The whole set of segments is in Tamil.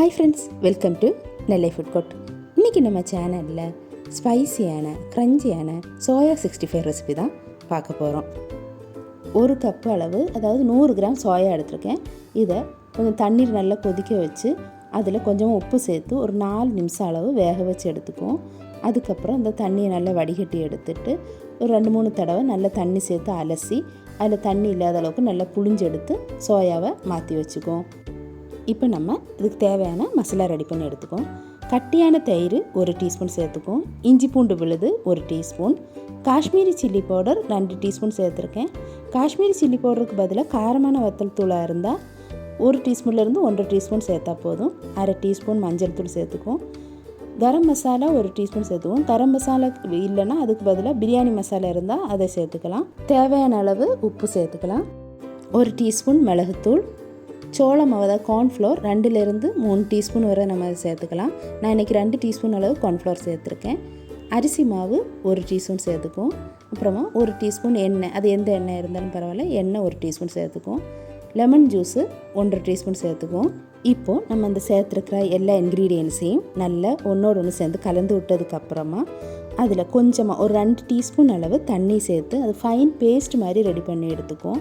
Hi friends, welcome to Nellai food court. இன்றைக்கி நம்ம சேனலில் ஸ்பைசியான க்ரன்ச்சியான சோயா 65 ரெசிபி தான் பார்க்க போகிறோம். ஒரு கப்பு அளவு, அதாவது 100 கிராம் சோயா எடுத்திருக்கேன். இதை கொஞ்சம் தண்ணீர் நல்லா கொதிக்க வச்சு அதில் கொஞ்சம் உப்பு சேர்த்து ஒரு 4 நிமிஷம் அளவு வேக வச்சு எடுத்துக்குவோம். அதுக்கப்புறம் அந்த தண்ணியை நல்லா வடிகட்டி எடுத்துட்டு ஒரு 2-3 தடவை நல்லா தண்ணி சேர்த்து அலசி அதில் தண்ணி இல்லாத அளவுக்கு நல்லா புழிஞ்செடுத்து சோயாவை மாற்றி வச்சுக்குவோம். இப்போ நம்ம இதுக்கு தேவையான மசாலா ரெடி பண்ணி எடுத்துக்குவோம். கட்டியான தயிர் 1 டீஸ்பூன் சேர்த்துக்குவோம். இஞ்சி பூண்டு விழுது 1 teaspoon. Kashmiri chilli powder 2 teaspoon சேர்த்துருக்கேன். காஷ்மீரி சில்லி பவுடருக்கு பதிலாக காரமான வத்தல் தூளாக இருந்தால் 1 டீஸ்பூன்லேருந்து 1.5 டீஸ்பூன் சேர்த்தா போதும். 1/2 டீஸ்பூன் மஞ்சள் தூள் சேர்த்துக்குவோம். கரம் மசாலா 1 டீஸ்பூன் சேர்த்துக்குவோம். கரம் மசாலா இல்லைன்னா அதுக்கு பதிலாக பிரியாணி மசாலா இருந்தால் அதை சேர்த்துக்கலாம். தேவையான அளவு உப்பு சேர்த்துக்கலாம். 1 டீஸ்பூன் மிளகுத்தூள். சோள மாவு, அதாவது கார்ன்ஃப்ளோர் 2லேருந்து 3 டீஸ்பூன் வரை நம்ம சேர்த்துக்கலாம். நான் இன்றைக்கி 2 டீஸ்பூன் அளவு கார்ன்ஃப்ளோர் சேர்த்துருக்கேன். அரிசி மாவு 1 டீஸ்பூன் சேர்த்துக்குவோம். அப்புறமா 1 டீஸ்பூன் எண்ணெய், அது எந்த எண்ணெய் இருந்தாலும் பரவாயில்ல, எண்ணெய் 1 டீஸ்பூன் சேர்த்துக்குவோம். லெமன் ஜூஸு 1.5 டீஸ்பூன் சேர்த்துக்குவோம். இப்போது நம்ம அந்த சேர்த்துருக்கிற எல்லா இன்க்ரீடியன்ஸையும் நல்லா ஒன்றோடு ஒன்று சேர்ந்து கலந்து விட்டதுக்கப்புறமா அதில் கொஞ்சமாக ஒரு 2 டீஸ்பூன் அளவு தண்ணி சேர்த்து அது ஃபைன் பேஸ்ட் மாதிரி ரெடி பண்ணி எடுத்துக்குவோம்.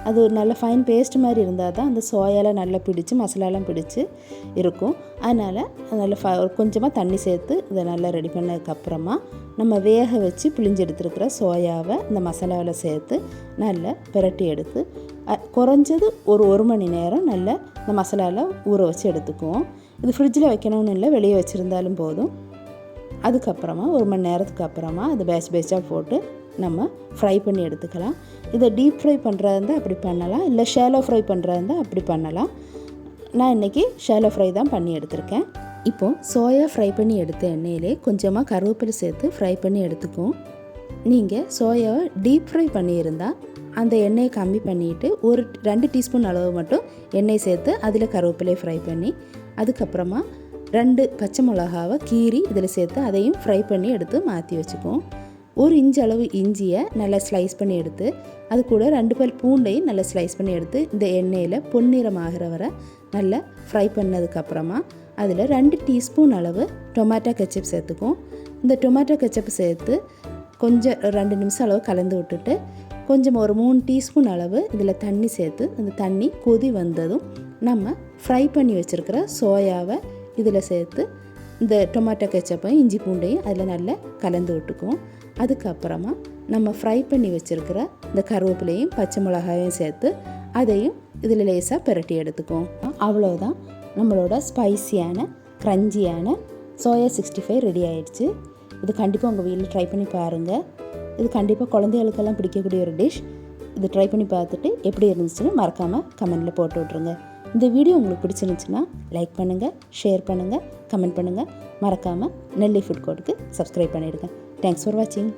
அது ஒரு நல்ல ஃபைன் பேஸ்ட் மாதிரி இருந்தால் தான் அந்த சோயாலாம் நல்லா பிடிச்சி மசாலாலாம் பிடிச்சி இருக்கும். அதனால் நல்லா கொஞ்சமாக தண்ணி சேர்த்து இதை நல்லா ரெடி பண்ணதுக்கப்புறமா நம்ம வேக வச்சு பிழிஞ்சு எடுத்துருக்கிற சோயாவை இந்த மசாலாவில் சேர்த்து நல்லா பிரட்டி எடுத்து குறைஞ்சது ஒரு மணி நேரம் நல்லா இந்த மசாலாவில் ஊற வச்சு எடுத்துக்குவோம். இது ஃப்ரிட்ஜில் வைக்கணும்னு இல்லை, வெளியே வச்சுருந்தாலும் போதும். அதுக்கப்புறமா 1 மணி நேரத்துக்கு அப்புறமா அது பேட்சாக போட்டு நம்ம ஃப்ரை பண்ணி எடுத்துக்கலாம். இதை டீப் ஃப்ரை பண்ணுறதா இருந்தால் அப்படி பண்ணலாம், இல்லை ஷாலோ ஃப்ரை பண்ணுறதா இருந்தால் அப்படி பண்ணலாம். நான் இன்றைக்கி ஷாலோ ஃப்ரை தான் பண்ணி எடுத்திருக்கேன். இப்போது சோயா ஃப்ரை பண்ணி எடுத்த எண்ணெயிலே கொஞ்சமாக கருவேப்பிலை சேர்த்து ஃப்ரை பண்ணி எடுத்துக்குவோம். நீங்கள் சோயாவை டீப் ஃப்ரை பண்ணியிருந்தால் அந்த எண்ணெயை கம்மி பண்ணிவிட்டு 2 டீஸ்பூன் அளவு மட்டும் எண்ணெய் சேர்த்து அதில் கருவேப்பிலையை ஃப்ரை பண்ணி அதுக்கப்புறமா 2 பச்சை மிளகாவை கீறி இதில் சேர்த்து அதையும் ஃப்ரை பண்ணி எடுத்து மாற்றி வச்சுக்குவோம். 1 இன்ச் அளவு இஞ்சியை நல்லா ஸ்லைஸ் பண்ணி எடுத்து அது கூட 2 பல் பூண்டையும் நல்லா ஸ்லைஸ் பண்ணி எடுத்து இந்த எண்ணெயில் பொன்னிறம் ஆகிற வரை நல்லா ஃப்ரை பண்ணதுக்கப்புறமா அதில் 2 டீஸ்பூன் அளவு டொமேட்டோ கெச்சப் சேர்த்துக்குவோம். இந்த டொமேட்டோ கெச்சப் சேர்த்து கொஞ்சம் 2 நிமிஷம் அளவு கலந்து விட்டுட்டு கொஞ்சம் ஒரு 3 டீஸ்பூன் அளவு இதில் தண்ணி சேர்த்து அந்த தண்ணி கொதி வந்ததும் நம்ம ஃப்ரை பண்ணி வச்சுருக்கிற சோயாவை இதில் சேர்த்து இந்த டொமேட்டோ கெச்சப்பையும் இஞ்சி பூண்டையும் அதில் நல்லா கலந்து விட்டுக்குவோம். அதுக்கப்புறமா நம்ம ஃப்ரை பண்ணி வச்சுருக்கிற இந்த கருவேப்பிலையும் பச்சை மிளகாயும் சேர்த்து அதையும் இதில் லேசாக பிரட்டி எடுத்துக்குவோம். அவ்வளோதான், நம்மளோட ஸ்பைசியான க்ரன்ச்சியான சோயா 65 ரெடி ஆயிடுச்சு. இது கண்டிப்பாக உங்கள் வீட்டில் ட்ரை பண்ணி பாருங்கள். இது கண்டிப்பாக குழந்தைகளுக்கெல்லாம் பிடிக்கக்கூடிய ஒரு டிஷ். இது ட்ரை பண்ணி பார்த்துட்டு எப்படி இருந்துச்சுன்னு மறக்காமல் கமெண்டில் போட்டு விட்ருங்க. இந்த வீடியோ உங்களுக்கு பிடிச்சிருந்துச்சுன்னா லைக் பண்ணுங்கள், ஷேர் பண்ணுங்கள், கமெண்ட் பண்ணுங்கள். மறக்காமல் நெல்லை ஃபுட் கோர்ட்டுக்கு சப்ஸ்கிரைப் பண்ணிவிடுங்க. தேங்க்ஸ் ஃபார் வாட்சிங்.